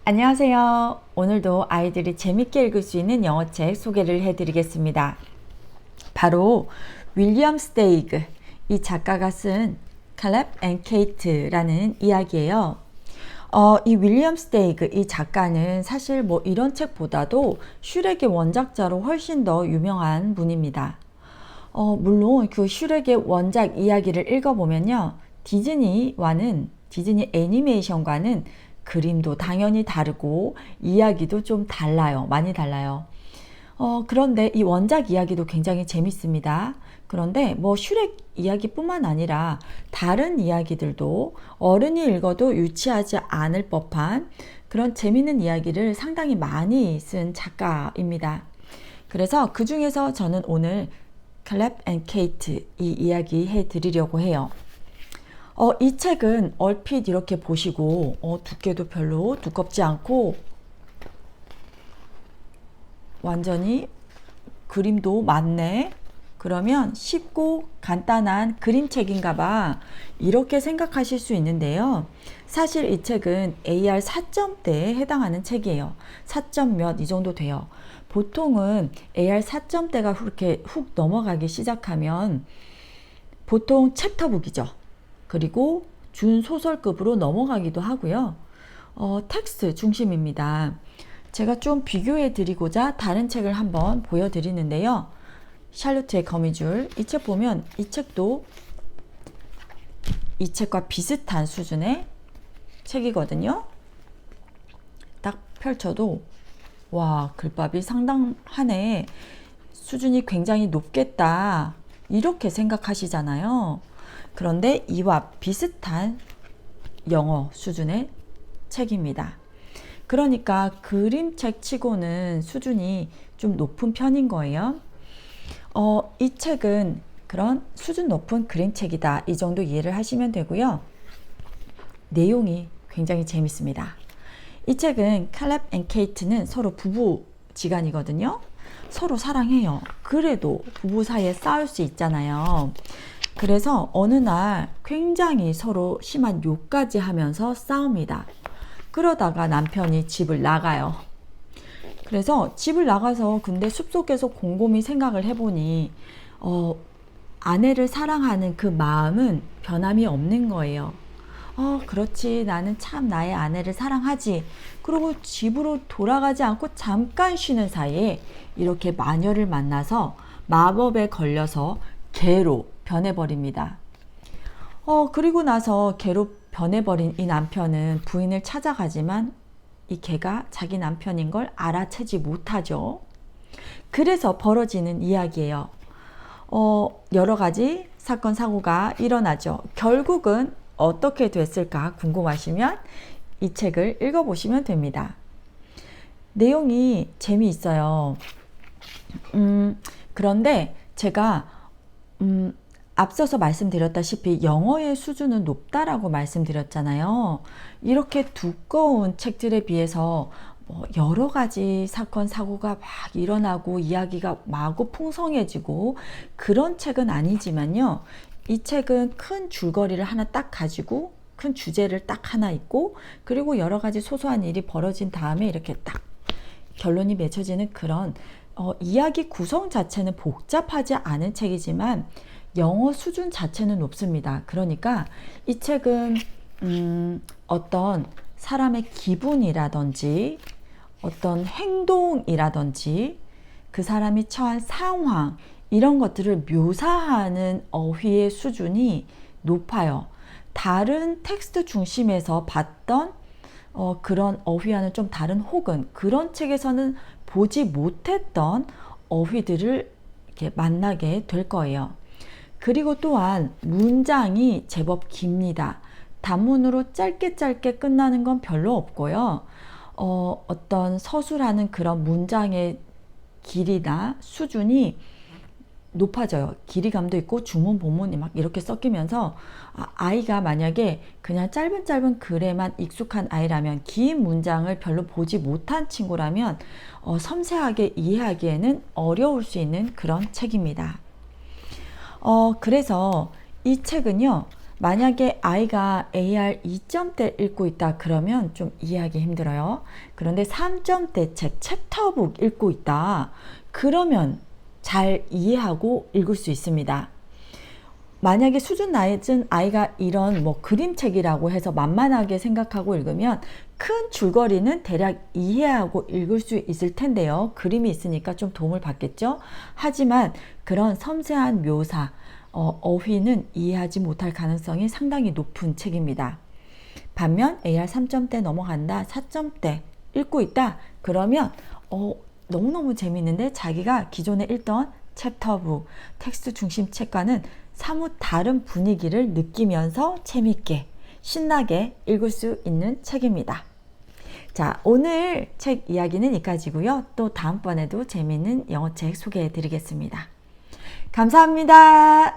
안녕하세요. 오늘도 아이들이 재밌게 읽을 수 있는 영어책 소개를 해드리겠습니다. 바로 윌리엄 스테이그, 이 작가가 쓴 칼렙 앤 케이트라는 이야기예요. 이 윌리엄 스테이그 이 작가는 사실 뭐 이런 책보다도 슈렉의 원작자로 훨씬 더 유명한 분입니다. 물론 그 슈렉의 원작 이야기를 읽어보면요, 디즈니 애니메이션과는 그림도 당연히 다르고 이야기도 좀 달라요. 많이 달라요. 그런데 이 원작 이야기도 굉장히 재밌습니다. 그런데 뭐 슈렉 이야기뿐만 아니라 다른 이야기들도 어른이 읽어도 유치하지 않을 법한 그런 재밌는 이야기를 상당히 많이 쓴 작가입니다. 그래서 그 중에서 저는 오늘 칼렙 앤 케이트 이 이야기 해드리려고 해요. 이 책은 얼핏 이렇게 보시고 두께도 별로 두껍지 않고 완전히 그림도 많네. 그러면 쉽고 간단한 그림책인가 봐, 이렇게 생각하실 수 있는데요. 사실 이 책은 AR 4점대에 해당하는 책이에요. 4점 몇 이 정도 돼요. 보통은 AR 4점대가 그렇게 훅 넘어가기 시작하면 보통 챕터북이죠. 그리고 준소설급으로 넘어가기도 하고요. 텍스트 중심입니다. 제가 좀 비교해 드리고자 다른 책을 한번 보여드리는데요. 샬롯의 거미줄, 이 책 보면 이 책도 이 책과 비슷한 수준의 책이거든요. 딱 펼쳐도 와, 글밥이 상당하네, 수준이 굉장히 높겠다, 이렇게 생각하시잖아요. 그런데 이와 비슷한 영어 수준의 책입니다. 그러니까 그림책 치고는 수준이 좀 높은 편인 거예요. 이 책은 그런 수준 높은 그림책이다, 이 정도 이해를 하시면 되고요. 내용이 굉장히 재밌습니다. 이 책은 칼렙 앤 케이트는 서로 부부지간이거든요. 서로 사랑해요. 그래도 부부 사이에 싸울 수 있잖아요. 그래서 어느 날 굉장히 서로 심한 욕까지 하면서 싸웁니다. 그러다가 남편이 집을 나가요. 그래서 집을 나가서 근데 숲속에서 곰곰이 생각을 해보니 아내를 사랑하는 그 마음은 변함이 없는 거예요. 그렇지, 나는 참 나의 아내를 사랑하지. 그리고 집으로 돌아가지 않고 잠깐 쉬는 사이에 이렇게 마녀를 만나서 마법에 걸려서 개로 변해버립니다. 그리고 나서 개로 변해버린 이 남편은 부인을 찾아가지만 이 개가 자기 남편인 걸 알아채지 못하죠. 그래서 벌어지는 이야기예요. 여러 가지 사건 사고가 일어나죠. 결국은 어떻게 됐을까 궁금하시면 이 책을 읽어보시면 됩니다. 내용이 재미있어요. 그런데 제가 앞서서 말씀드렸다시피 영어의 수준은 높다라고 말씀드렸잖아요. 이렇게 두꺼운 책들에 비해서 여러 가지 사건 사고가 막 일어나고 이야기가 마구 풍성해지고 그런 책은 아니지만요. 이 책은 큰 줄거리를 하나 딱 가지고 큰 주제를 딱 하나 있고 그리고 여러 가지 소소한 일이 벌어진 다음에 이렇게 딱 결론이 맺혀지는 그런 이야기 구성 자체는 복잡하지 않은 책이지만 영어 수준 자체는 높습니다. 그러니까 이 책은 어떤 사람의 기분이라든지 어떤 행동이라든지 그 사람이 처한 상황, 이런 것들을 묘사하는 어휘의 수준이 높아요. 다른 텍스트 중심에서 봤던 그런 어휘와는 좀 다른, 혹은 그런 책에서는 보지 못했던 어휘들을 이렇게 만나게 될 거예요. 그리고 또한 문장이 제법 깁니다. 단문으로 짧게 끝나는 건 별로 없고요. 어떤 서술하는 그런 문장의 길이나 수준이 높아져요. 길이감도 있고 주문 본문이 막 이렇게 섞이면서 아이가 만약에 그냥 짧은 글에만 익숙한 아이라면, 긴 문장을 별로 보지 못한 친구라면 섬세하게 이해하기에는 어려울 수 있는 그런 책입니다. 그래서 이 책은요, 만약에 아이가 AR 2점대 읽고 있다 그러면 좀 이해하기 힘들어요. 그런데 3점대 책, 챕터북 읽고 있다 그러면 잘 이해하고 읽을 수 있습니다. 만약에 수준 낮은 아이가 이런 뭐 그림책이라고 해서 만만하게 생각하고 읽으면 큰 줄거리는 대략 이해하고 읽을 수 있을 텐데요. 그림이 있으니까 좀 도움을 받겠죠. 하지만 그런 섬세한 묘사, 어휘는 이해하지 못할 가능성이 상당히 높은 책입니다. 반면 AR 3점대 넘어간다, 4점대 읽고 있다 그러면 너무너무 재미있는데 자기가 기존에 읽던 챕터북, 텍스트 중심 책과는 사뭇 다른 분위기를 느끼면서 재밌게 신나게 읽을 수 있는 책입니다. 자, 오늘 책 이야기는 여기까지고요. 또 다음번에도 재미있는 영어책 소개해 드리겠습니다. 감사합니다.